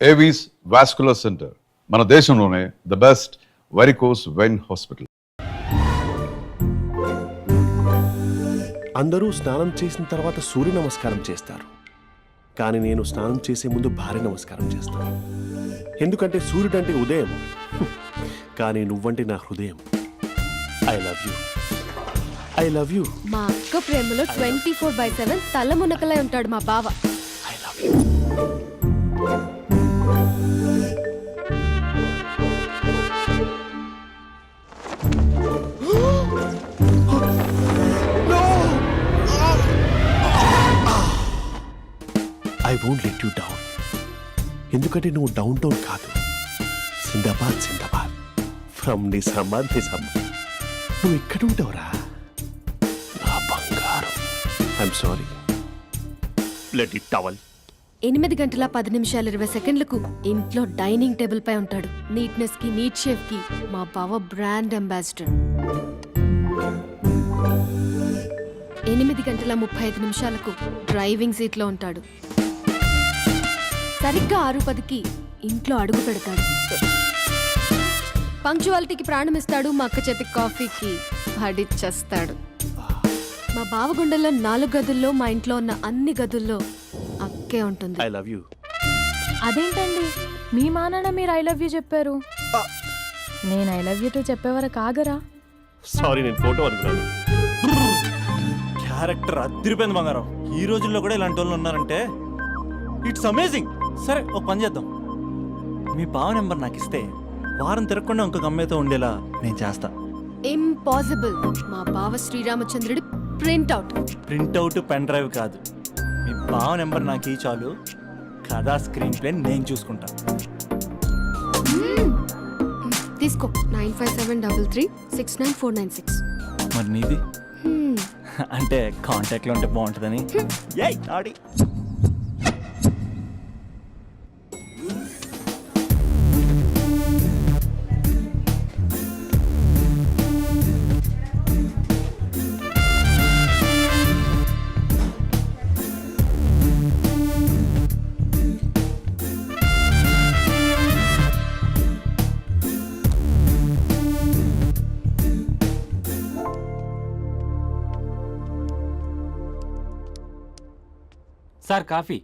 Avis vascular centre, మన దేశంలోనే the best varicose vein hospital. అందరూ స్నానం చేసిన తర్వాత సూర్య నమస్కారం చేస్తారు, కానీ నేను స్నానం చేసే ముందు భార్య నమస్కారం చేస్తాను. ఎందుకంటే సూర్యుడు అంటే ఉదయం, కానీ నువ్వంటే నా హృదయం. I love you, I love you. మా అక్క ప్రేమలో 24/7 తల మునకలై ఉంటాడు మా బావ. I love you. I won't let you down. ఎందుకంటే నువ్వు డౌన్ టౌన్ కాదు, జిందాబాద్ జిందాబాద్ ఫ్రమ్ నిజామాబాద్ నిజామాబాద్. నువ్వు ఇక్కడ ఉంటావురా నా బంగారం. I'm sorry, let it towel. 8 గంటల 10 నిమిషాలు 20 సెకండ్లకు ఇంట్లో డైనింగ్ టేబుల్ పై ఉంటాడు. నీట్నెస్ కి, నీట్ షేఫ్ కి మా బావ బ్రాండ్ అంబాసిడర్. 8 గంటల 35 నిమిషాలకు డ్రైవింగ్ సీట్ లో ఉంటాడు. సరిగ్గా 6:10కి ఇంట్లో అడుగు పెడతాడు. పంక్చువాలిటీకి ప్రాణం ఇస్తాడు. మా అక్క చేతి కాఫీకి పడిచ్చేస్తాడు. మా బావ గుండెల్లో 4 గదుల్లో, మా ఇంట్లో ఉన్న అన్ని గదుల్లో అక్కే ఉంటుంది. I love you. అదేంటండి మీ మానాన్న మీరు ఐ లవ్ యూ చెప్పారు, నేను ఐ లవ్ యూ టు చెప్పేవరకు ఆగరా? సారీ, నేను ఫోటో అనుకున్నాను. క్యారెక్టర్ అదిరిపోయింది బంగారం. ఈ రోజుల్లో కూడా ఇలాంటి వాళ్ళు ఉన్నారంటే ఇట్స్ అమేజింగ్. సరే ఒక పని చేద్దాం, మీ బావ నెంబర్ నాకు ఇస్తే వారం తిరగకుండా ఇంకొక అమ్మాయితో ఉండేలా నేను చేస్తా. ఇంపాసిబుల్. మా బావ శ్రీరామచంద్రుడి ప్రింట్అవుట్. ప్రింట్అవుట్ పెన్ డ్రైవ్ కాదు, మీ బావ నెంబర్ నాకు ఈ చాలు. కథా స్క్రీన్ ప్లే నేను చూసుకుంటా. తీసుకో. 9573369496. మరి నీది అంటే కాంటాక్ట్లో ఉంటే బాగుంటుందని. ఏయ్ ఆడి sir coffee.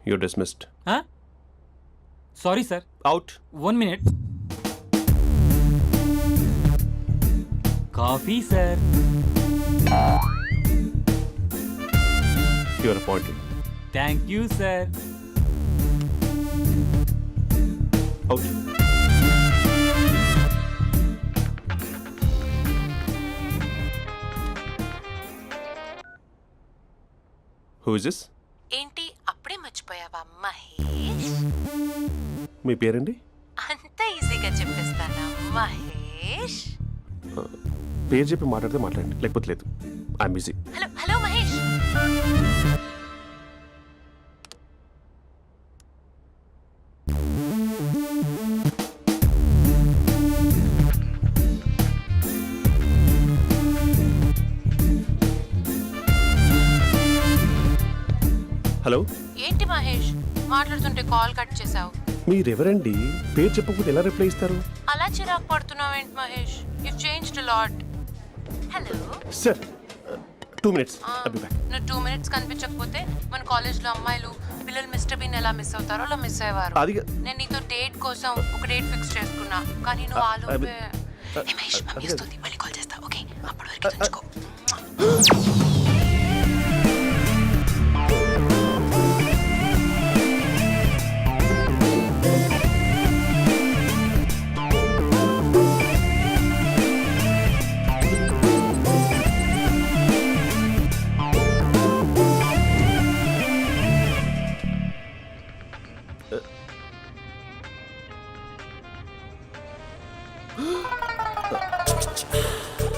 You dismissed. Sorry sir. Out. 1 minute. Coffee sir. You are appointed. Thank you sir. Out. Who is this? ఏంటి అప్పుడే మర్చిపోయావా మహేష్? మీ పేరండి? అంత ఈజీగా చెప్పేస్తానా మహేష్? పేరు చెప్పి మాట్లాడితే మాట్లాడండి, లేకపోతే లేదు. I'm busy. Hello hello Mahesh. Hello. ఏంటి మహేష్ మాట్లాడుతుంటే కాల్ కట్ చేసావు? మీరెవరండి? పేరు చెప్పకపోతే ఎలా రిప్లై ఇస్తారు? అలా చిరాకు పడుతున్నావు ఏంటి Mahesh? You changed a lot. Hello sir, 2 minutes. I'll be back. నువ్వు 2 minutes కనిపించకపోతే మన కాలేజ్లో అమ్మాయిలు పిల్లలు మిస్టర్ బీన్ ఎలా మిస్ అవుతారో అలా మిస్ అయ్యేవారు. నేను నీతో డేట్ కోసం ఒక డేట్ ఫిక్స్ చేసుకున్నా, కానీ నువ్వు ఆలోపే. మహేష్ మమ్మీ వస్తుంది, మళ్ళీ కాల్ చేస్తా. ఓకే, అప్పటి వరకు తెచ్చుకో.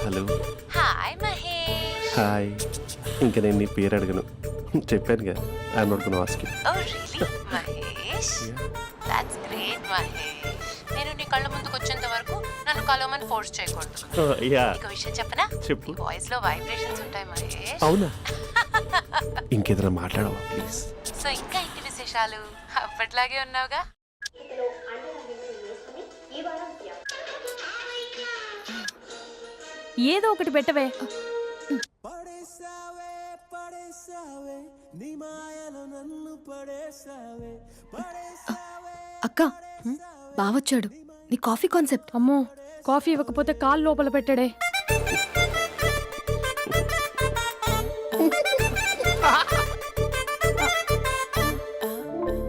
హలో. హాయ్ మహేష్. హాయ్. ఇంకా నేను నీ పేరు అడగను, చెప్పాను కదా I'm not gonna ask you. Oh really Mahesh, that's great Mahesh. నేను నీ కళ్ళ ముందుకు వచ్చేంత వరకు నన్ను కలవమని ఫోర్స్ చేయకూడదు. యా నీకు విషయం చెప్పనా? చెప్పు. నీ వాయిస్ లో వైబ్రేషన్స్ ఉంటాయి మహేష్. అవునా? ఇంకేదైనా మాట్లాడవా ప్లీజ్? సో ఇంకా ఇంటి విశేషాలు అప్పట్లాగే ఉన్నావుగా? ఏదో ఒకటి పెట్టవే. అక్క బావొచ్చాడు. నీ కాఫీ కాన్సెప్ట్. అమ్మో, కాఫీ ఇవ్వకపోతే కాలు లోపల పెట్టడే.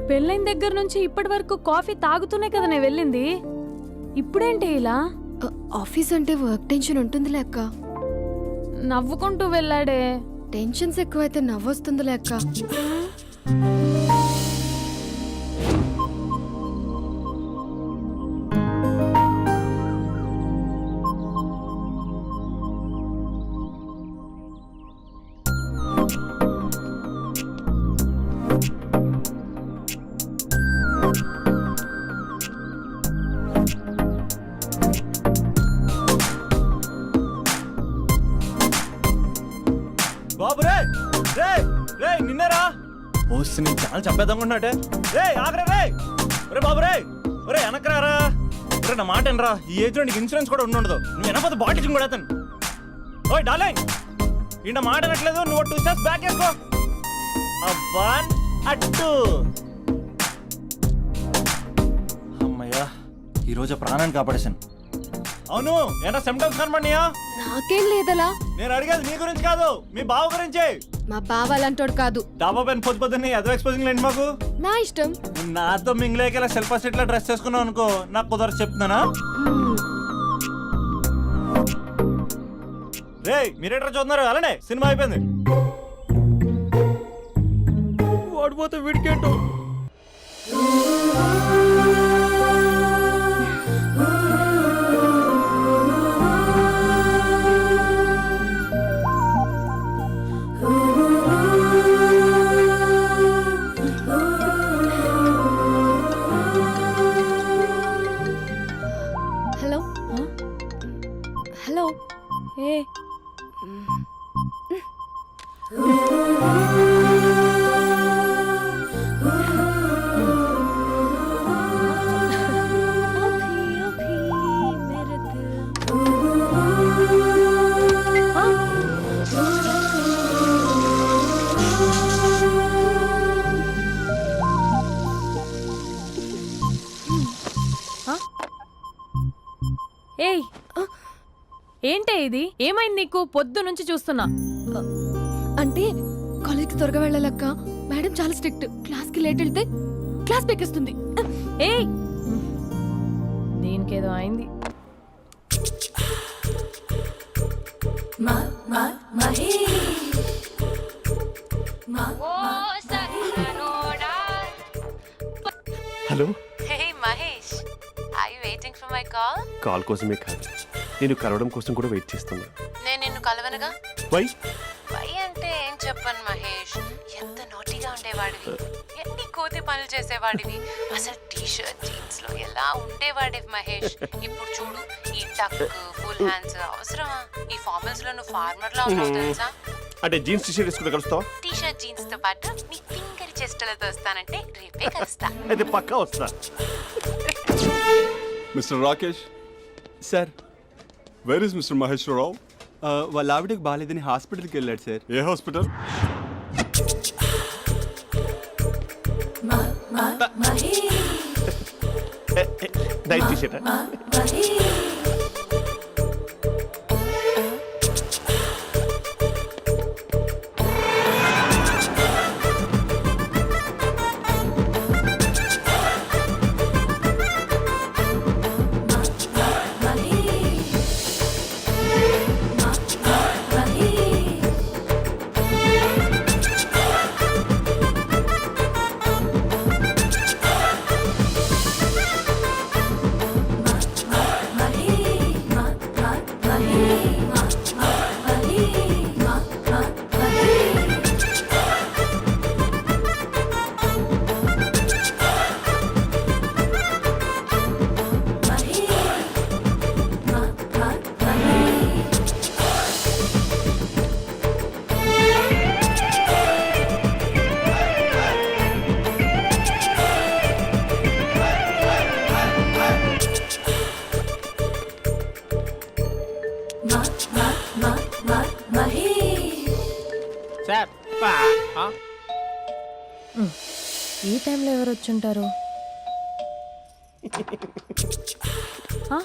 పెళ్ళైన దగ్గర నుంచి ఇప్పటి వరకు కాఫీ తాగుతూనే కదా నేను వెళ్ళింది. ఇప్పుడేంటి ఇలా? ఆఫీస్ అంటే వర్క్ టెన్షన్ ఉంటుందిలే అక్క. నవ్వుకుంటూ వెళ్ళాడే. టెన్షన్స్ ఎక్కువైతే నవ్వొస్తుందిలే అక్క. బాబు రే రే రే నిన్నరా వస్తే నేను చాలా చంపేద్దామన్నాటే. రే ఆగరా రే. రే బాబు రే. ఒరే వెనకరారా. ఒరే నా మాట వినరా. ఈ ఏజ్ లో నీకు ఇన్సూరెన్స్ కూడా ఉండదు. నువ్వు వెనకపోతే బాటిల్ కూడా అతను. ఓయ్ డార్లింగ్, ఈయన మాట అనట్లేదు. నువ్వు 2 స్టెప్స్ బ్యాక్ వేసుకో. 1 2. అమ్మయ్యా, ఈరోజు ప్రాణాన్ని కాపాడేశాను. అవును, ఏనా సిమ్టమ్స్ కనబడినాయా? నాకేం లేదలా. నేను అడిగేది మీ గురించి కాదు, మీ బావ గురించి. మా బావ అలాంటోడు కాదు. డాబా పైన పొద్దు పొద్దున్నే ఎదో ఎక్స్పోజింగ్ లేండి మాకు. నా ఇష్టం. నాతో మింగిలేకేలా సెల్ఫా సెట్ లా డ్రెస్ చేసుకున్నావు అనుకో, నాకు కుదరదు చెప్తున్నానా? రే మీరేట్రా చూస్తున్నారు? అలానే సినిమా అయిపోయింది. ఓడిపోతే వీడికేంటో. Hello hello. ఏ ఏయ్, ఏంటే ఇది? ఏమైంది నీకు? పొద్దు నుంచి చూస్తున్నా. అంటే కాలేజ్కి త్వరగా వెళ్ళాలక్క. మేడం చాలా స్ట్రిక్ట్. క్లాస్కి లేట్ వెళ్తే క్లాస్ పెక్కేస్తుంది. ఏయ్, దీనికేదో అయింది. Hello. Hey Mahesh, are you waiting for my call? Call కోసమే కాదు, నేను కలవడం కోసం కూడా వెయిట్ చేస్తున్నా. నేను నిన్ను కలవనుగా. వై? వై అంటే ఏం చెప్పను మహేష్. ఎంత నోటీగా ఉండేవాడివి, ఎన్ని కోతి పనులు చేసేవాడివి. అసలు టీ షర్ట్ జీన్స్ లో ఎలా ఉండేవాడివి మహేష్. ఇప్పుడు చూడు, ఈ టక్ ఫుల్ హ్యాండ్స్ అవసరమా? ఈ ఫార్మల్స్ లో నువ్వు ఫార్మర్ లా ఉన్నావు తెలుసా? అంటే జీన్స్ టీషర్ట్ వేసుకుంటే కలుస్తావా? టీ షర్ట్ జీన్స్ తో పాటు నీ ఫింగర్ చెస్టలతో వస్తానంటే రేపే కలుస్తా. అయితే పక్కా వస్తా. Mister Rakesh, sir, where is mister Maheswararao? వాళ్ళ ఆవిడకి బాగాలేదని హాస్పిటల్కి వెళ్ళాడు సార్. ఏ హాస్పిటల్? Night T-shirt. ఈ టైంలో ఎవరు వచ్చుంటారు? ఆ?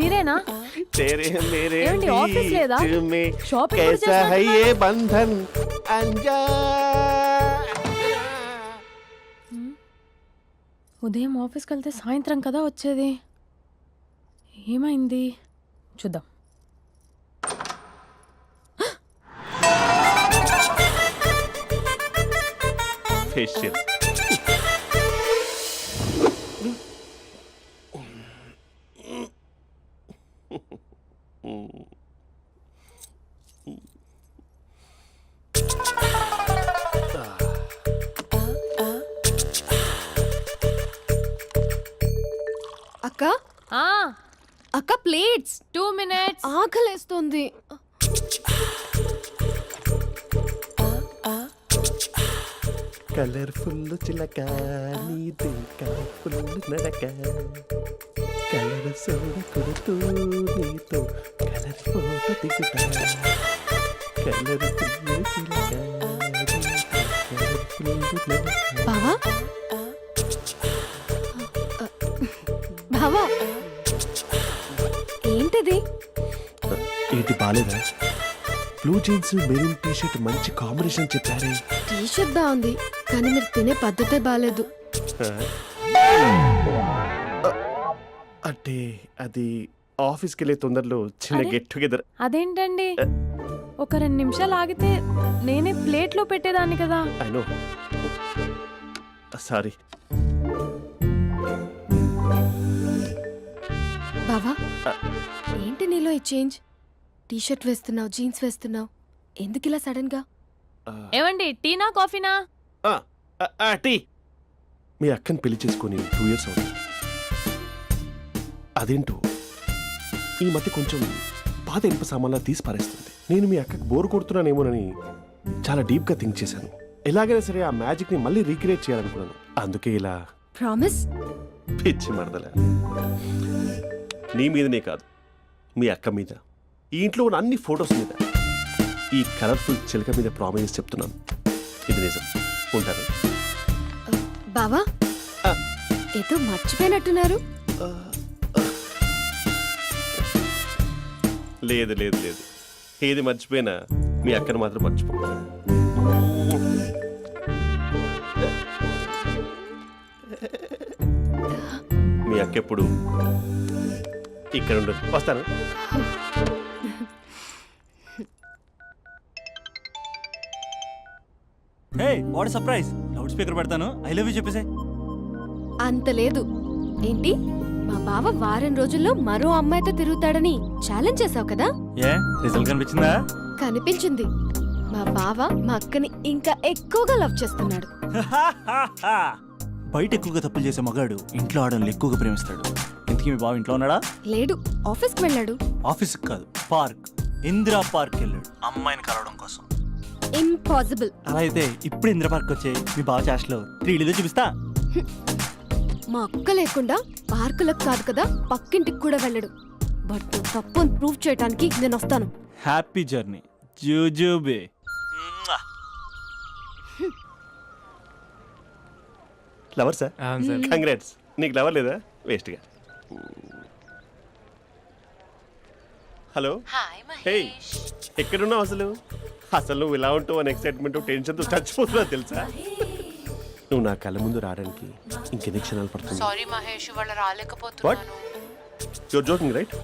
మీరేనా? तेरे मेरे ఏమండి, ఆఫీస్ లేదా? बीच में షాపింగ్ కూడా कैसा है చేస్తున్నారు? ये बंधन अंजा ఉదయం ఆఫీస్కి వెళ్తే సాయంత్రం కదా వచ్చేది. ఏమైంది చూద్దాం. फेशियल అక్క ఆ, అక్క ప్లేట్స్ 2 minutes. ఆకలేస్తుంది. కలర్ఫుల్ చిలక నీది కలర్ఫుల్ నడక కలర్ సోడ కొడుతూ నీతో కలర్ ఫోటో దిగుతా కలర్ఫుల్ చిలక కలర్ఫుల్ నడక. బావా బావా ఏంటిది? ఏంటి బాలేదా? Blue jeans maroon T shirt మంచి కాంబినేషన్ చెప్పారే. టీ షర్ట్ బాగుంది కానీ మీరు తినే పద్ధతే బాగాలేదు. అంటే అది ఆఫీస్కి వెళ్ళే తొందరలో చిన్న అరే? Get together. అదేంటండి, ఒక 2 నిమిషాలు ఆగితే నేనే ప్లేట్లో పెట్టేదాన్ని కదా. I know, sorry. బావా ఏంటి నీలో ఈ చేంజ్? టీ షర్ట్ వేస్తున్నావు, జీన్స్ వేస్తున్నావు, ఎందుకు ఇలా సడన్ గా? ఏమండి, టీనా కాఫీనా? టీ. మీ అక్కని పెళ్లి చేసుకొని 2 years అవుతుంది. అదేంటో ఈ మధ్య కొంచెం పాత ఇనుప సామాన్లా తీసి పారేస్తుంది. నేను మీ అక్కకి బోర్ కొడుతున్నానేమోనని చాలా డీప్గా థింక్ చేశాను. ఎలాగైనా సరే ఆ మ్యాజిక్ని మళ్ళీ రీక్రియేట్ చేయాలనుకున్నాను. అందుకే ఇలా ప్రామిస్? పిచ్చి మరదల. నీ మీదనే కాదు, మీ అక్క మీద, ఈ ఇంట్లో ఉన్న అన్ని ఫొటోస్ మీద, ఈ కలర్ఫుల్ చిలక మీద ప్రామిస్ చెప్తున్నాను. ఇది నిజం. ఉంటాను. బావా ఆ. ఏదో మర్చిపోయినట్టున్నారు. లేదు లేదు లేదు, ఏది మర్చిపోయినా మీ అక్కను మాత్రం మర్చిపో. మీ అక్క ఎప్పుడు ఇక్కడ ఉండదు. వస్తాను. Hey what surprise. Loud speaker పెడతాను, ఐ లవ్ యూ చెప్పేసే. అంత లేదు. ఏంటి, మా బావ వారం రోజుల్లో మరో అమ్మాయితో తిరుగుతాడని ఛాలెంజ్ చేసావు కదా? ఏ రిజల్ట్ కనిపించిందా? కనిపించింది. మా బావ మా అక్కని ఇంకా ఎక్కువగా లవ్ చేస్తున్నాడు. బయట ఎక్కువగా తప్పులు చేసే మగాడు ఇంట్లో ఆడవాళ్ళు ఎక్కువగా ప్రేమిస్తాడు. ఇంతకీ మీ బావ ఇంట్లో ఉన్నాడా? లేడు, ఆఫీస్కి వెళ్ళాడు. ఆఫీస్కి కాదు, పార్క్, ఇందిరా పార్క్ వెళ్ళాడు అమ్మాయిని కలవడం కోసం. ఇంపాసిబుల్. అలా అయితే ఇప్పుడు ఇందిరా పార్క్ వచ్చే మీ బావ చాష్లో 3Dలో చూపిస్తా. మా అక్క లేకుండా పార్కులకు కాదు కదా పక్కింటికి కూడా వెళ్ళడు. బట్ నువ్వు తప్పు అని ప్రూవ్ చేయడానికి నేను వస్తాను. హ్యాపీ జర్నీ జూజూబే. Lover sir, congrats. నీకు లవర్ లేదా? వేస్ట్గా. హలో. Hi hey, Mahesh. ఎక్కడున్నావు అసలు? అసలు నువ్వు ఇలా ఉంటావు అని ఎక్సైట్మెంట్ టెన్షన్తో చచ్చిపోతున్నా తెలుసా? నువ్వు నా కళ్ళ ముందు రావడానికి ఇంకెన్ని క్షణాలు పడుతుంది? సారీ మహేష్, ఇవాళ రాలేకపోతున్నాను. Your joking right?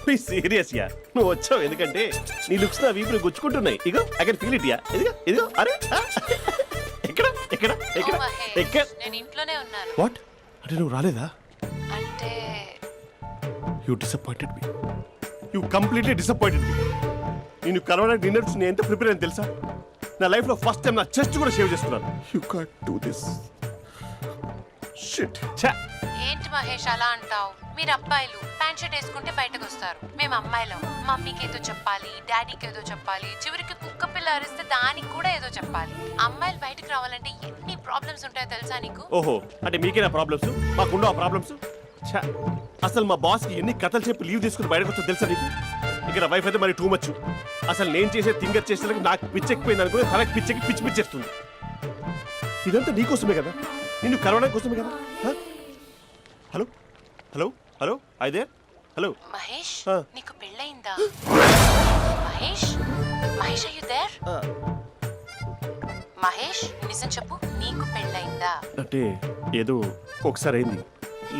Be serious ya. నువ్వు వచ్చావు ఎందుకంటే నీ లుక్స్ నా వీపుని గుచ్చుకుంటున్నాయి. ఇగో I can feel it ya. ఇదిగో ఇదిగో. అరే ఎక్కడ ఎక్కడ ఎక్కడ ఓ మహేష్, ఎక్కడ? నేను ఇంట్లోనే ఉన్నాను. వాట్? అంటే నువ్వు రాలేదా? అంటే you disappointed me. You completely disappointed me. నేను కలవడానికి డిన్నర్స్ నేను ఎంత ప్రిపేర్ అని తెలుసా? నా లైఫ్లో ఫస్ట్ టైం నా చెస్ట్ కూడా సేవ్ చేస్తున్నాను. You can't do this. Shit. ఛా. ఏంటి మహేష్ అలా అంటావు? మీరు అబ్బాయిలు ప్యాంట్ షర్ట్ వేసుకుంటే బయటకు వస్తారు. మేము అమ్మాయిలం మమ్మీకి ఏదో చెప్పాలి, డాడీకి ఏదో చెప్పాలి, చివరికి కుక్క పిల్ల అరిస్తే దానికి కూడా ఏదో చెప్పాలి. అమ్మాయిలు బయటకు రావాలంటే ఎన్ని ప్రాబ్లమ్స్ ఉంటాయో తెలుసా నీకు? ఓహో, అంటే మీకేనా ప్రాబ్లమ్స్? మాకుండా ప్రాబ్లమ్స్? ఛా. అసలు మా బాస్కి ఎన్ని కథలు చెప్పి లీవ్ తీసుకుని బయటకు వచ్చా తెలుసా నీకు? ఇక్కడ వైఫ్ అయితే మరి టూ మచ్. అసలు నేను చేసే థింగర్ చేసేందుకు నాకు పిచ్చెక్కిపోయింది అనుకుని తనకి పిచ్చెక్కి పిచ్చి పిచ్చేస్తుంది. ఇదంతా నీకోసమే కదా, నిన్ను కలవడం కోసమే కదా. హ? హలో హలో హలో అయితే హలో. మహేష్ ఆ. నీకు పెళ్ళయిందా? Mahesh Mahesh are you there? మహేష్ నిజం చెప్పు, నీకు పెళ్ళయిందా? అంటే ఏదో ఒకసారి అయింది,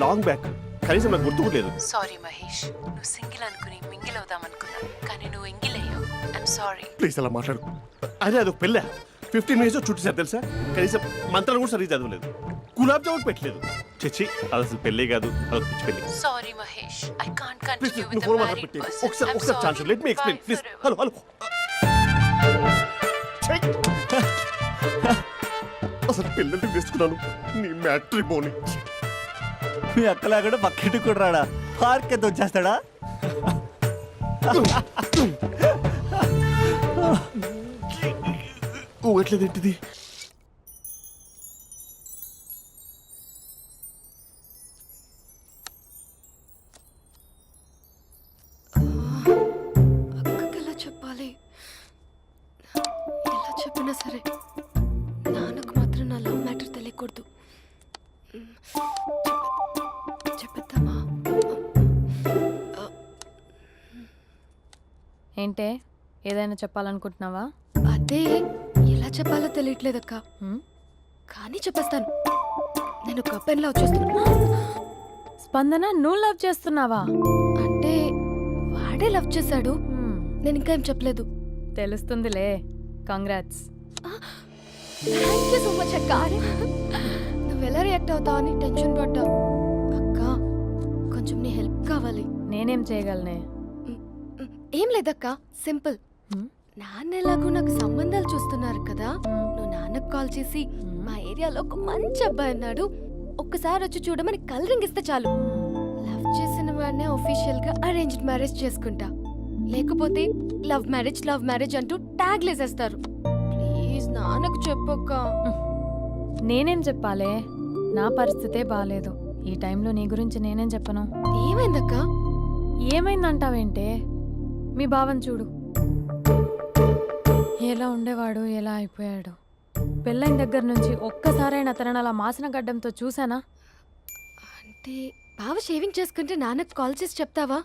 లాంగ్ బ్యాక్, కనీసం నాకు గుర్తు కూడా లేదు. సారీ మహేష్, నువ్వు సింగిల్ అనుకుని మింగిల్ అవుదాం అనుకున్నా, కానీ నువ్వు ఎంగిల్ అయ్యావు. I'm sorry. ప్లీజ్ అలా మాట్లాడు. అదే అదొక పెళ్ళ 15 మినిట్స్ చుట్టేసారు తెలుసా, కనీసం మంత్రాలు కూడా సరిగ్గా చదవలేదు, గులాబ్ జామున్ పెట్టలేదు. చచ్చి అది అసలు పెళ్ళే కాదు, అదొక పిచ్చి పెళ్ళి. Sorry Mahesh, I can't please continue నువ్వు విత్ ఫోన్ ద మాట్లాడి మ్యారీడ్ పెట్టి పర్సన్. ఒకసారి chance let me explain please. Hello hello. అసలు పెళ్ళంటే వేసుకున్నాను నీ మ్యాట్రీ బోని. మీ అక్కలా కూడా పక్కింటి కూడా రాడా, పార్క్ ఎంత వచ్చేస్తాడా? ఊగట్లేదు ఏంటిది? అక్కకి ఎలా చెప్పాలి? ఎలా చెప్పినా సరే నాన్నకు మాత్రం నా లవ్ మ్యాటర్ తెలియకూడదు. చెప్పేద్దామా? ఏంటే ఏదైనా చెప్పాలనుకుంటున్నావా? అదే ఎలా చెప్పాలో తెలియట్లేదక్క, హ్మ్? కానీ చెప్పేస్తాను. నేను ఒక అబ్బాయిలా వచ్చేస్తున్నా. స్పందన నువ్వు లవ్ చేస్తున్నావా? అంటే వాడే లవ్ చేశాడు, హ్మ్, నేను ఇంకా ఏం చెప్పలేదు. తెలుస్తుందిలే. Congrats. Thank you so much అక్క. నువ్వు ఎలా రియాక్ట్ అవుతావు అని టెన్షన్ పడ్డావు. అక్క కొంచెం నీ హెల్ప్ కావాలి. నేనేం చేయగలనే? ఏం లేదక్క, సింపుల్. హ్మ్? నాన్న ఎలాగో నాకు సంబంధాలు చూస్తున్నారు కదా, హ్మ్. నువ్వు నాన్నకు కాల్ చేసి మా ఏరియాలో ఒక మంచి అబ్బాయి అన్నాడు, ఒక్కసారి వచ్చి చూడమని కలరింగ్ ఇస్తే చాలు. లవ్ చేసిన వాడినే ఒఫీషియల్ గా అరేంజ్డ్ మ్యారేజ్ చేసుకుంటా, లేకపోతే లవ్ మ్యారేజ్ అంటూ ట్యాగ్ లేసేస్తారు. ప్లీజ్ నాన్నకు చెప్పక్క. నేనేం చెప్పాలే? నా పరిస్థితే బాలేదు. ఈ టైంలో నీ గురించి నేనేం చెప్పను? ఏమైందక్క? ఏమైందంటావేంటే? మీ భావం చూడు, ఎలా ఉండేవాడు, ఎలా అయిపోయాడు. పెళ్ళైన దగ్గర నుంచి ఒక్కసారైనా తనని అలా మాసిన గడ్డంతో చూసానా? అంటే బావ షేవింగ్ చేసుకుంటే నాన్నకు కాల్ చేసి చెప్తావా?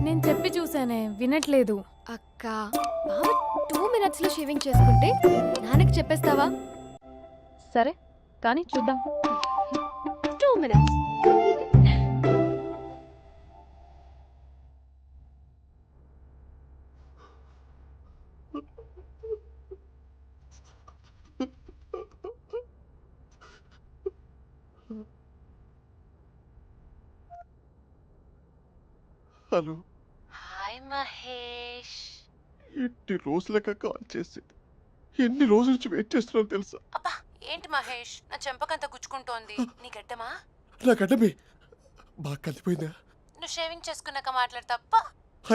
నేను చెప్పి చూసానే, వినట్లేదు. అక్క బావ 2 minutes లో షేవింగ్ చేసుకుంటే నాన్నకి చెప్పేస్తావా? సరే కానీ చూద్దాం. 2 minutes. హలో. హాయ్ మహేష్. ఎన్ని రోజులక కాల్ చేసింది, ఎన్ని రోజుల నుంచి వెయిట్ చేస్తున్నాను తెలుసా? అబ్బా ఏంటి మహేష్, నా చెంపకంత గుచ్చుకుంటోంది. నీ గడ్డమా? నా గడ్డమే బాగా కలిపోయిందా? నువ్వు షేవింగ్ చేసుకున్నాక మాట్లాడు తప్ప.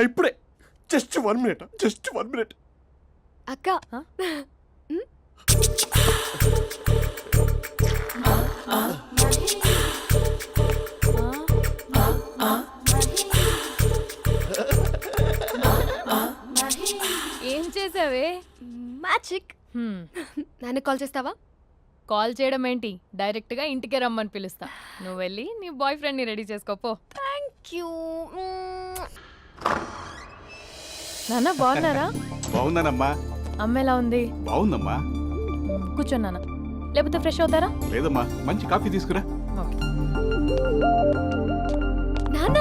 ఇప్పుడే జస్ట్ 1 minute, జస్ట్ 1 minute. అక్క ఏం చేసావే? మ్యాజిక్. నాన్న కాల్ చేస్తావా? కాల్ చేయడం ఏంటి, డైరెక్ట్గా ఇంటికే రమ్మని పిలుస్తా. నువ్వు వెళ్ళి నీ బాయ్ ఫ్రెండ్ని రెడీ చేసుకోపో. Thank you. నాన్న బాగున్నారా? బాగున్నానమ్మా. అమ్మ ఎలా ఉంది? బాగుందమ్మా. కూర్చోన్నానా, లేకపోతే ఫ్రెష్ అవుతారా? లేదమ్మా, మంచి కాఫీ తీసుకురా. ఓకే. నాన్న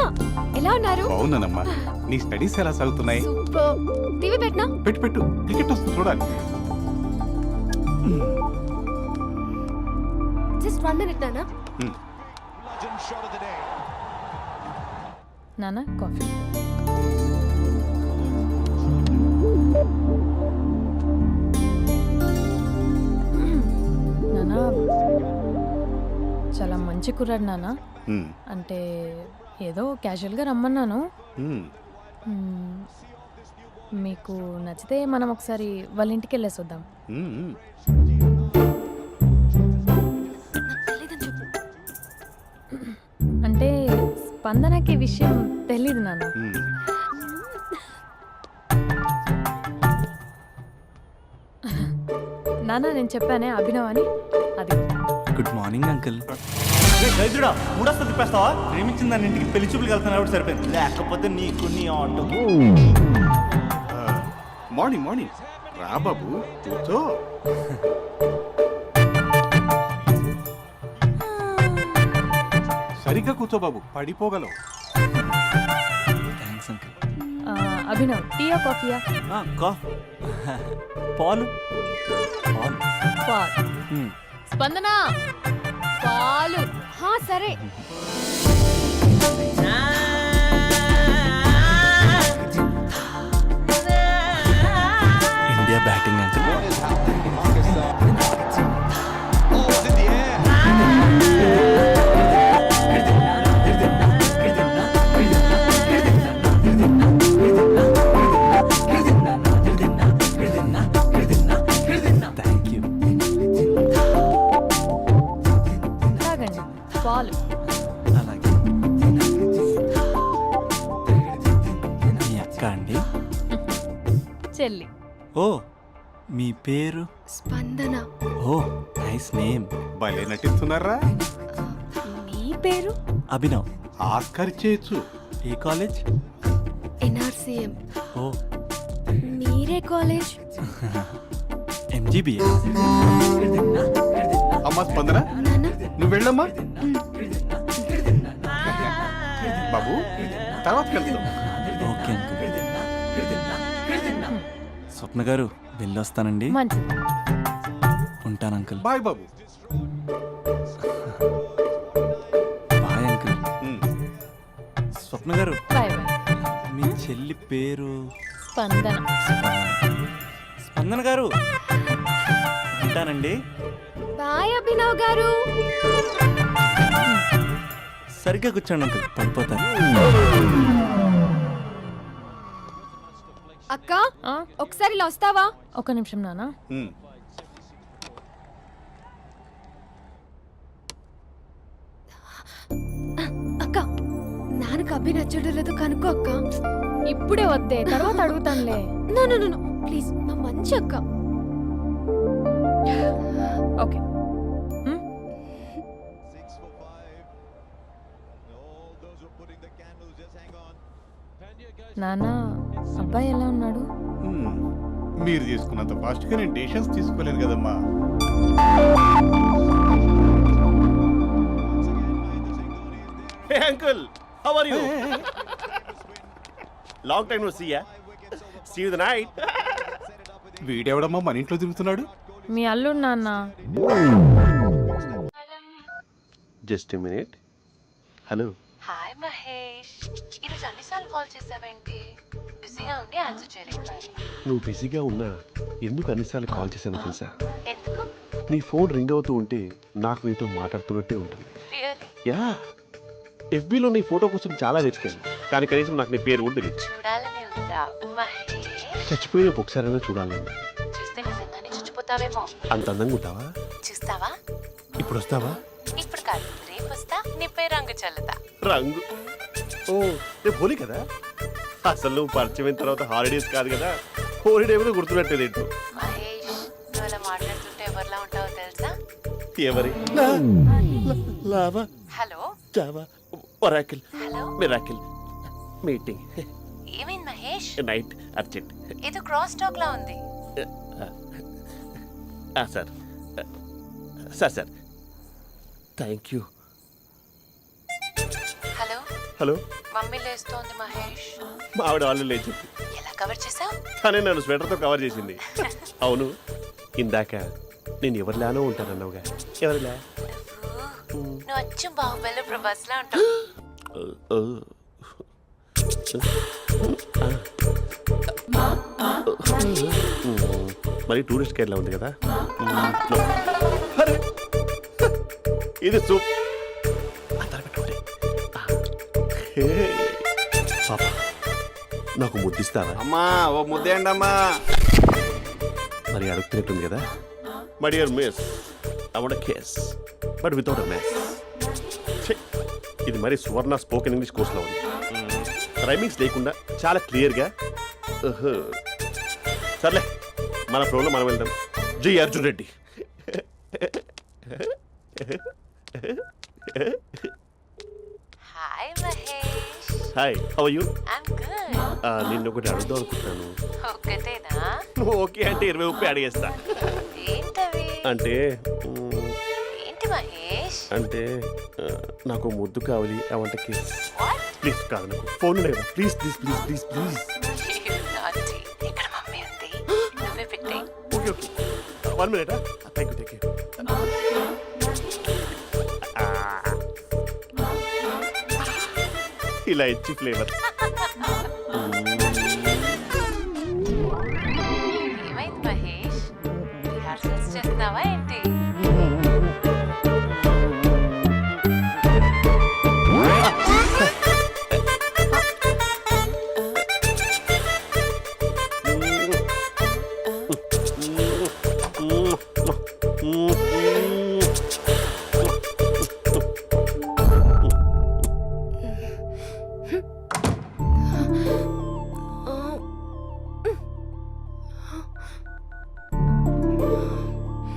ఎలా ఉన్నారు? బాగున్నానమ్మా. నీ స్టడీస్ ఎలా సాగుతున్నాయి? సూపర్. టీవీ పెట్టనా? పెట్టు పెట్టు, టికెట్ వస్తుంది చూడాలి. జస్ట్ 1 minute నాన్న. నాన్న కాఫీ. నాన్న చాలా మంచి కుర్రాడు నాన్న. అంటే ఏదో క్యాజువల్గా రమ్మన్నాను. మీకు నచ్చితే మనం ఒకసారి వాళ్ళ ఇంటికి వెళ్ళేసి వద్దాం. తెలీదని చెప్పు. అంటే స్పందనకి ఈ విషయం తెలీదు నాన్న. నాన్న నేను చెప్పానే అభినవ్ అని అది గుడ్ మార్నింగ్ అంకుల్. రైతుడా మూడొస్తా తిప్పేస్తావా? ప్రేమించిన దాని ఇంటికి పెళ్లి చూపులు వెళ్తాను కాబట్టి సరిపోయింది, లేకపోతే నీకు నీ ఆటో. మార్నింగ్ మార్నింగ్ రా బాబు కూర్చో. సరిగ్గా కూర్చో బాబు, పడిపోగలవు. Thanks uncle. అభినవ్ టీయా కాఫీయా? పాలు పాలు. పాల్. స్పందన పాలు. హా సరే. India batting uncle. Thank you. తాగండి పాలు. అలాగే. మీ అక్క అండి? చెల్లి. ఓ మీ పేరు? స్పందన. ఓ నైస్ నేమ్. భలే నటిస్తున్నారా? మీ పేరు? అభినవ్. ఆస్కర్ చేయొచ్చు. ఏ కాలేజ్? ఎన్ఆర్సీఎం. ఓ మీరే కాలేజ్? ఎంజీబీఏ. అమ్మా స్పందన నాన్న నువ్వు వెళ్ళమ్మా. బాబు తర్వాత కలుద్దాం. Okay uncle. స్వప్న గారు వెళ్ళొస్తానండి. మంచిది. ఉంటాను అంకుల్. బాయ్ బాబు. Bye uncle. ఉమ్. స్వప్న గారు బాయ్ బాయ్. మీ చెల్లి పేరు? స్పందన. స్పందన గారు ఉంటానండి. బాయ్ అభినవ్ గారు. సరిగ్గా కూర్చోండి అంకుల్, పడిపోతారు. అక్క ఆ, ఒకసారి ఇలా వస్తావా? ఒక నిమిషం నాన్న. ఉమ్. అక్క నాన్నకు అభి నచ్చడం లేదో కనుక్కో అక్క. ఇప్పుడే వద్దే, తర్వాత అడుగుతానులే. నో నో నో ప్లీజ్, నా మంచి అక్క. ఓకే. నాన్న అబ్బాయి ఎలా ఉన్నాడు? ఉమ్. మీరు తీసుకున్నంత ఫాస్ట్గా నేను డెసిషన్స్ తీసుకోలేను కదమ్మా. Hey uncle, how are you? Long time no see ya. See you the night. వీడెవడమ్మా మన ఇంట్లో తిరుగుతున్నాడు? మీ అల్లుడు నాన్న. Just minute. Hello. Hi Mahesh, ఈరోజు అన్నిసార్లు కాల్ చేసావేంటి? బిజీగా ఉండి ఆన్సర్ చేయలేదు. నువ్వు బిజీగా ఉన్నా ఎందుకు అన్నిసార్లు కాల్ చేశాను తెలుసా? ఎందుకు? నీ ఫోన్ రింగ్ అవుతూ ఉంటే నాకు నీతో మాట్లాడుతున్నట్టే ఉంటుంది. రియల్లీ? యా, ఎఫ్బీలో నీ ఫోటో కోసం చాలా వెతికాను, కానీ కనీసం నాకు నీ పేరు కూడా తెలియదు. చూడాలని ఉందా మహేష్? చచ్చిపోయిన ఒకసారైనా చూడాలని. చూస్తే నిజంగానే చచ్చిపోతావేమో. అంత అందంగా ఉంటావా? చూస్తావా? ఇప్పుడు వస్తావా? ఇప్పుడు కాదు, రేపు వస్తా, నీపై రంగు చల్లుతా. రంగు? ఓ రేపు హోలీ కదా. అసలు నువ్వు పరిచయం తర్వాత హాలిడేస్ కాదు కదా, హోలిడే కూడా గుర్తుపెట్టేది ఏంటో. మహేష్, నువ్వు అలా మాట్లాడుతుంటే ఎవరిలా ఉంటావో తెలుసా? ఎవరి? Lava, hello Java, Oracle, hello, miracle, meeting, ఏమైంది మహేష్? Night, urgent. ఏదో క్రాస్ టాక్ లా ఉంది. Sir sir sir thank you. Hello, hello, mummy లేస్తోంది మహేష్. మా ఆవిడ వాళ్ళు లేచి ఎలా కవర్ చేసావు? తనే నన్ను స్వెటర్తో కవర్ చేసింది. అవును, ఇందాక నేను ఎవరిలానో ఉంటానన్నావుగా, ఎవరిలా? నువ్వు అచ్చం బాహుబలి ప్రభాస్ లా ఉంటావు. మరి టూరిస్ట్ గైడ్లా ఉంది కదా. అరే, ఇది సూప్. పాప నాకు ముద్దిస్తావా? అమ్మా ఓ ముద్దేయండి అమ్మా. మరి అడుగుతున్నట్టుంది కదా. My dear miss, I want kiss but without a mess. ఇది మరి సువర్ణ స్పోకెన్ ఇంగ్లీష్ కోర్సులో ఉంది. రైమింగ్స్ లేకుండా చాలా క్లియర్గా. సర్లే, మన ప్రోలో మనం వెళ్దాం. జై Arjun Reddy. Hi Mahesh. Hi, how are you? I'm good. నిన్ను ఒకటి అడుగుదాం అనుకుంటున్నాను. ఒక్కటేనా? నువ్వు ఓకే అంటే 20 అడిగేస్తా. ఏంటవి? అంటే ఏంటి మహేష్? అంటే నాకు ముద్దు కావాలి. అవంటకి వాట్? ప్లీజ్ కాదు, నాకు ఫోన్ లేదా? Please please please please please. ఇక్కడ మమ్మీ ఉంది, నువ్వే పెట్టే. Okay okay, 1 minute. Thank you. ఇలా ఇచ్చి ఫ్లేవర్. ఏమైంది మహేష్? రిహార్సల్స్ చేస్తున్నావా ఏంటి?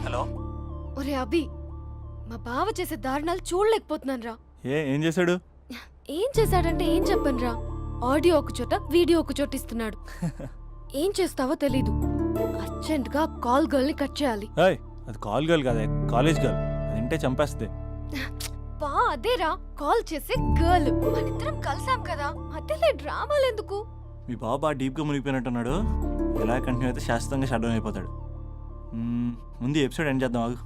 హలో. ఒరే అభి, మా బావ చేసే దారుణాలు చూడలేకపోతున్నాను రా. ఏం చేశాడు? ఏం చేశాడంటే ఏం చెప్పను రా. ఆడియో ఒక చోట, వీడియో ఒక చోట ఇస్తున్నాడు. ఏం చేస్తావో తెలీదు. అర్జెంట్ గా కాల్ గర్ల్ ని కట్ చేయాలి. ఏయ్, అది కాల్ గర్ల్ కాదే, కాలేజ్ గర్ల్. అది వింటే చంపేస్తుంది. బా అదేరా, కాల్ చేసే గర్ల్. మనిద్దరం కలిసాం కదా, మధ్యలో డ్రామాలు ఎందుకు? మీ బాబు బాగా డీప్గా మునిగిపోయినట్టున్నాడు. ఎలా కంటిన్యూ అయితే శాశ్వతంగా షట్ డౌన్ అయిపోతాడు. ముందు ఎపిసోడ్ ఎండ్ చేద్దాం ఆగు.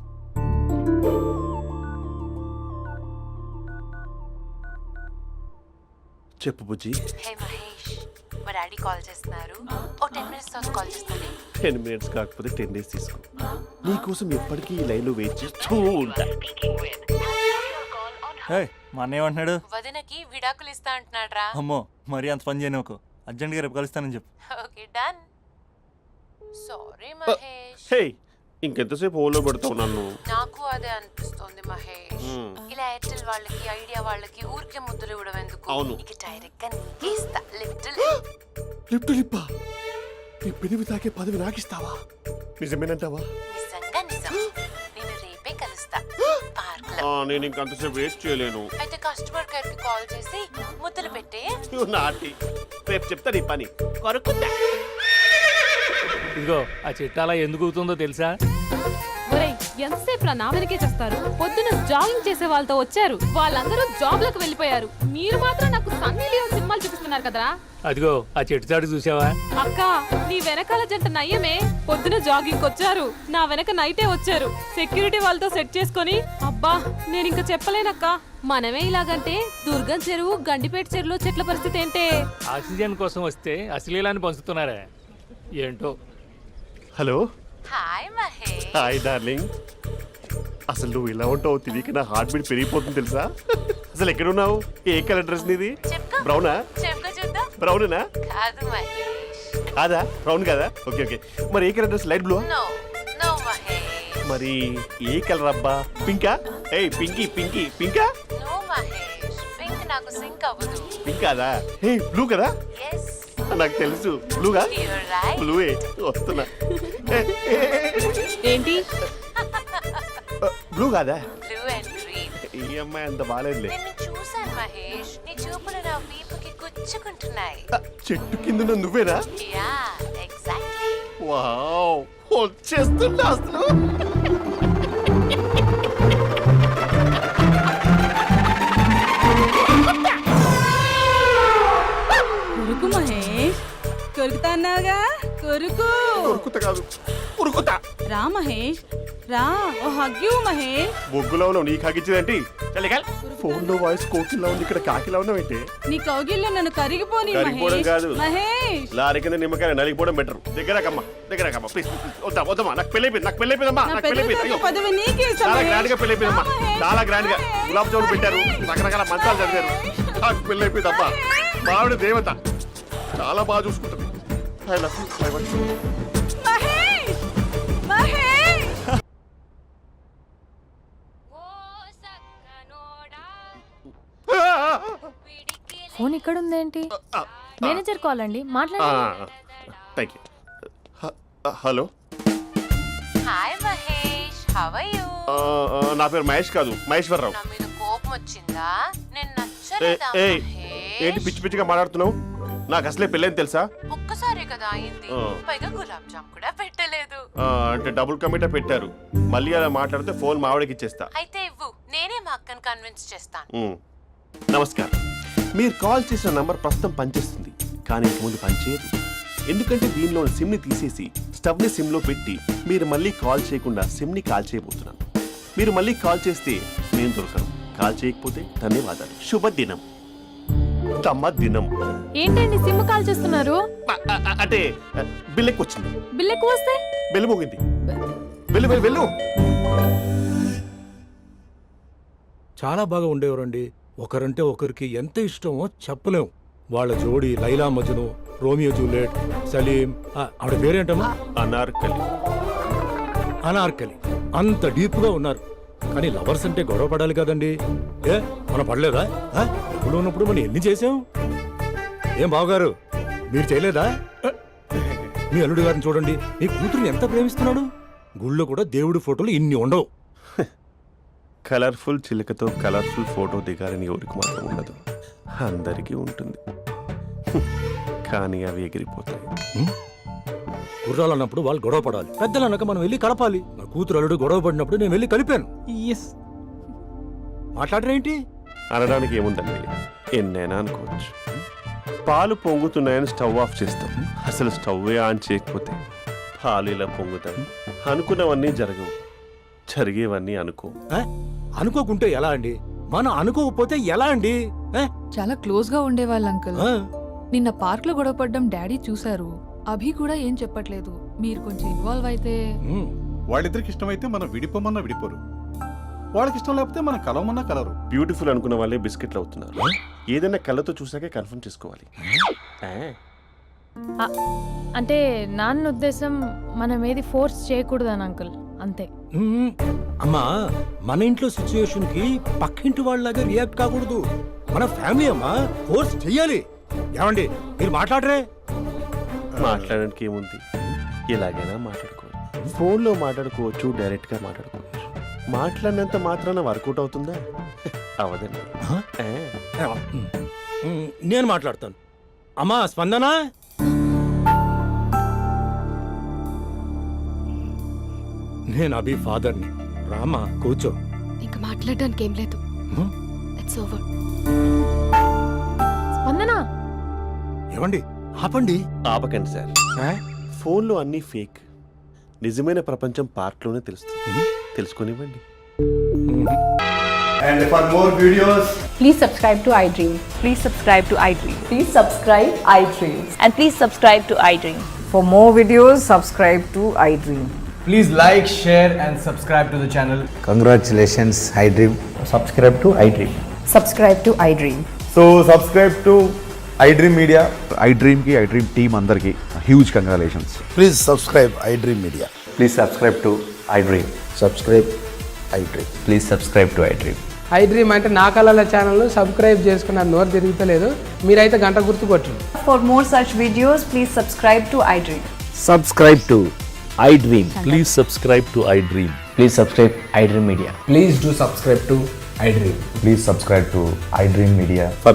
చెప్పు బుజ్జి. హే మహేష్, మా డాడీ కాల్ చేస్తున్నారు. ఓ 10 minutes తర్వాత కాల్ చేస్తాను. 10 minutes కాకపోతే 10 days తీసుకో. నీకోసం ఎప్పటికీ ఈ లైన్లో వెయిట్ చేస్తూ ఉంటా. హే, మా అన్న ఏమంటున్నాడు? వదినకి విడాకులు ఇస్తా అంటున్నాడు రా. అమ్మో, మరీ అంత పని చేయను. ఒక అర్జెంట్గా రేపు కలుస్తానని చెప్పు. Okay done. సారీ మహేష్. హే, ఇంకెంతసేపు హోల్లో పెడతావు నన్ను? నాకు అదే అనిపిస్తోంది మహేష్. ఇలా ఎయిర్టెల్ వాళ్ళకి, ఐడియా వాళ్ళకి ఊరికే ముద్దులు ఇవ్వడం ఎందుకు? అవును. ఇక డైరెక్ట్ గా నీకే ఇస్తా. లిటిల్ లిప్టు లిప్పా, నీ పెనివి తాకే పదవి నాకిస్తావా? నిజమేనంటావా? నిజంగా నిజం. నేను రేపే కలుస్తా పార్క్ లో. నేను ఇంకంతసేపు వేస్ట్ చేయలేను. అయితే కస్టమర్ కేర్ కి కాల్ చేసి ముద్దులు పెట్టే. నువ్వు నాటి, రేపు చెప్తా నీ పని. కొరుకుందా. ఇదిగో ఆ చెట్టు అలా ఎందుకు అవుతుందో తెలుసా? ఒరేయ్, ఎంతసేపు నా వెనకే చేస్తారు? పొద్దున జాగింగ్ చేసే వాళ్ళతో వచ్చారు, వాళ్ళందరూ జాబ్లకు వెళ్ళిపోయారు. మీరు మాత్రం నాకు సన్నీ లియోన్ సినిమాలు చూపిస్తున్నారు కదరా. అదిగో ఆ చెట్టు చాటు చూసావా? అక్క, నీ వెనకాల జంట నయ్యమే. పొద్దున జాగింగ్ వచ్చారు, నా వెనక నైటే వచ్చారు. సెక్యూరిటీ వాళ్ళతో సెట్ చేసుకొని, అబ్బా నేను ఇంకా చెప్పలేనక్క. మనమే ఇలాగంటే దుర్గం చెరువు, గండిపేట చెరువులో చెట్ల పరిస్థితి ఏంటే? ఆక్సిజన్ కోసం వస్తే అశ్లీలాన్ని పంచుతున్నారా ఏంటో. Hello. Hi Mahesh. Hi darling. అసలు నువ్వు ఇలా ఉంటావు తెలియక నా హార్ట్ బీట్ పెరిగిపోతుంది తెలుసా? అసలు ఎక్కడున్నావు? ఏ కలర్ డ్రెస్ నీది? చెప్పుకో. బ్రౌనా? చెప్పుకో చూద్దాం. బ్రౌనేనా? కాదు మహేష్. కాదా? బ్రౌన్ కదా? Okay okay. మరి ఏ colour dress? Light blue? No no Mahesh. మరి ఏ కలర్ అబ్బా? పింకా? ఏయ్ పింకీ పింకీ పింకా? నో మహేష్, పింక్ నాకు సింక్ అవ్వదు. పింక్ కాదా? ఏ బ్లూ కదా? ఎస్, నాకు తెలుసు. బ్లూగా? You're right. బ్లూవే వస్తున్నా. ఏంటి? బ్లూ కాదా? Blue and green. ఈ అమ్మాయి అంత బాగాలేదులే. నిన్ను చూశాను మహేష్, నీ చూపులు నా వీపుకి గుచ్చుకుంటున్నాయి. చెట్టు కింద నువ్వేనా? Yeah, exactly. వావ్, వచ్చేస్తున్నా అసలు. కొరుకు మహేష్, కొరుకుతా అన్నావుగా, కొరుకు. ఉరుకుతా కాదు, ఉరుకుతా. రా మహేష్, రా. ఓ హగ్గు మహేష్. బొగ్గులో ఉన్నావు, నీకు హగించిందేంటి? ఫోన్ లో వాయిస్ కోకిలా ఉంది, ఇక్కడ కాకిలా ఉన్నావు ఏంటి? నీ కౌగిల్లో నన్ను కరిగిపోని కరిగిపోవడం కాదు. మహేష్. లారీ కింద నిమ్మకాయ నలిగిపోవడం బెటర్. దగ్గరకమ్మా, దగ్గరకమ్మా ప్లీజ్. వద్దా వద్దమ్మా, నాకు పెళ్ళైపోయింది, నాకు పెళ్ళైపోయిందమ్మా, నా నాకు పెళ్ళైపోయింది. పెద్ద అయ్యో, పదవి నీకే ఇస్తా చాలా మహేష్. గ్రాండ్ గా పెళ్ళైపోయిందమ్మా, రా మహేష్. చాలా గ్రాండ్ గా. మహేష్. గులాబ్ జామున్ పెట్టారు, రకరకాల మంచాలు చదివారు. నాకు పెళ్ళైపోయిందమ్మా. మావిడ దేవత, చాలా బాగా చూసుకుంటుంది. I love you. I want you. Mahesh, Mahesh. Phone ఇక్కడ ఉందేంటి? మేనేజర్ కాల్ అండి, మాట్లాడండి. Thank you. Hello. Hi how are you? నా పేరు మహేష్ కాదు, మహేశ్వరరావు. నా మీద కోపం వచ్చిందా? నేను ఏయ్, నచ్చలేదా ఏయ్, ఏంటి పిచ్చి పిచ్చిగా మాట్లాడుతున్నావు? నాకు అసలే పెళ్ళని తెలుసా? ఒక్కసారే కదా అయింది, ఆ. పైగా గులాబ్ జామ్ కూడా పెట్టలేదు. అంటే డబుల్ కమిటా పెట్టారు. మళ్ళీ అలా మాట్లాడితే ఫోన్ మా ఆవిడకి ఇచ్చేస్తా. అయితే ఇవ్వు, నేనే మా అక్కని కన్విన్స్ చేస్తాను. నమస్కారం. మీరు కాల్ చేసిన నంబర్ ప్రస్తుతం పనిచేస్తుంది, కానీ ఇంక ముందు పనిచేయదు. ఎందుకంటే దీనిలో సిమ్ని తీసేసి స్టవ్ని సిమ్లో పెట్టి మీరు మళ్ళీ కాల్ చేయకుండా సిమ్ని కాల్ చేయబోతున్నాను. మీరు మళ్ళీ కాల్ చేస్తే నేను దొరకను, కాల్ చేయకపోతే ధన్యవాదాలు. శుభదినం. తమ దినం. ఏంటండి సిమ్ కాల్ చేస్తున్నారు? అంటే బిల్ ఎక్కువ వచ్చింది. బిల్ ఎక్కువ వస్తే బెల్లు మోగింది. వెళ్ళు వెళ్ళు వెళ్ళు. చాలా బాగా ఉండేవారండి. ఒకరంటే ఒకరికి ఎంత ఇష్టమో చెప్పలేం. వాళ్ళ జోడి లైలా మజ్ను, రోమియో జూలియట్, సలీం, ఆవిడ పేరేంటమ్మా? అనార్కలి. అనార్కలి. అంత డీప్ గా ఉన్నారు. కానీ లవర్స్ అంటే గొడవ పడాలి కదండి. మనం పడలేదా? ఎప్పుడు ఉన్నప్పుడు మనం ఎన్ని చేసాం? ఏం బావగారు, మీరు చేయలేదా? మీ అల్లుడి గారిని చూడండి, మీ కూతురుని ఎంత ప్రేమిస్తున్నాడు. గుళ్ళో కూడా దేవుడి ఫోటోలు ఇన్ని ఉండవు. కలర్ఫుల్ చిలుకతో కలర్ఫుల్ ఫోటో దిగాలని ఎవరికి మాత్రం ఉండదు, అందరికీ ఉంటుంది. కానీ అవి ఎగిరిపోతాయి. గుర్రాలు అన్నప్పుడు వాళ్ళు గొడవ పడాలి, పెద్దలు అన్నాక మనం వెళ్ళి కలపాలి. నా కూతురు అల్లుడు గొడవ పడినప్పుడు నేను వెళ్ళి కలిపాను. మాట్లాడరేంటి? అనడానికి ఏముందండి, ఎన్నైనా అనుకోవచ్చు. పాలు పొంగుతున్నాయని స్టవ్ ఆఫ్ చేస్తాం, అసలు స్టవ్ ఆన్ చేయకపోతే పాలు ఇలా పొంగుతాయి. అనుకున్నవన్నీ జరగవు, జరిగేవన్నీ అనుకో. అనుకోకుంటే ఎలా అండి? మనం అనుకోకపోతే ఎలా అండి? చాలా క్లోజ్ గా ఉండేవాళ్ళు అంకుల్. ఆ? నిన్న పార్క్ లో గొడవపడ్డం డాడీ చూశారు. అభి కూడా ఏం చెప్పట్లేదు. మీరు కొంచెం ఇన్వాల్వ్ అయితే. ఉమ్. వాళ్ళిద్దరికి ఇష్టమైతే మనం విడిపోమన్నా విడిపోరు, వాళ్ళకి ఇష్టం లేకపోతే మనం కలవమన్నా కలరు. బ్యూటిఫుల్ అనుకున్న వాళ్ళే బిస్కెట్లు అవుతున్నారు. ఏదైనా కళ్ళతో చూసాకే కన్ఫర్మ్ చేసుకోవాలి. అంటే నాన్న ఉద్దేశం మనం ఏది ఫోర్స్ చేయకూడదని అంకుల్, అంతే. ఉమ్. అమ్మా, మన ఇంట్లో సిచ్యుయేషన్ కి పక్కింటి వాళ్ళలాగా రియాక్ట్ కాకూడదు. మన ఫ్యామిలీ అమ్మా, ఫోర్స్ చెయ్యాలి. ఏమండి మీరు మాట్లాడరే? మాట్లాడడానికి ఏముంది, ఎలాగైనా మాట్లాడుకోవచ్చు. ఫోన్లో మాట్లాడుకోవచ్చు, డైరెక్ట్గా మాట్లాడుకోవచ్చు. మాట్లాడినంత మాత్రాన వర్కౌట్ అవుతుందా? అవదండి. నేను మాట్లాడతాను. అమ్మా స్పందన, నేను అభి ఫాదర్ని. రామా కూర్చో. ఇంకా మాట్లాడడానికి ఏం లేదు. It's over. స్పందన, ఏమండి ఆపండి. ఆపకండి సార్. ఫోన్లో అన్నీ ఫేక్, నిజమైన ప్రపంచం పార్ట్లోనే తెలుస్తుంది. తెలుసుకొనివ్వండి. And for more videos, please subscribe to iDream. Please subscribe to iDream. Please subscribe iDream. And please subscribe to iDream. For more videos, subscribe to iDream. Please like, share and subscribe to the channel. Congratulations, iDream. Subscribe to iDream. Subscribe to iDream. So subscribe to iDream Media. iDream కి iDream team అందరికి huge congratulations. Please subscribe iDream Media. Please subscribe to iDream. Subscribe iDream. Please subscribe to iDream. iDream అంటే నా కళల channel subscribe చేసుకున్న నోరు తిరుగుతలేదు. మీరైతే గంట గుర్తు కొట్టండి. For more such videos, please subscribe to iDream. Subscribe to iDream. Please subscribe to iDream. Please subscribe iDream Media. Please do subscribe to iDream. Please subscribe to iDream Media. For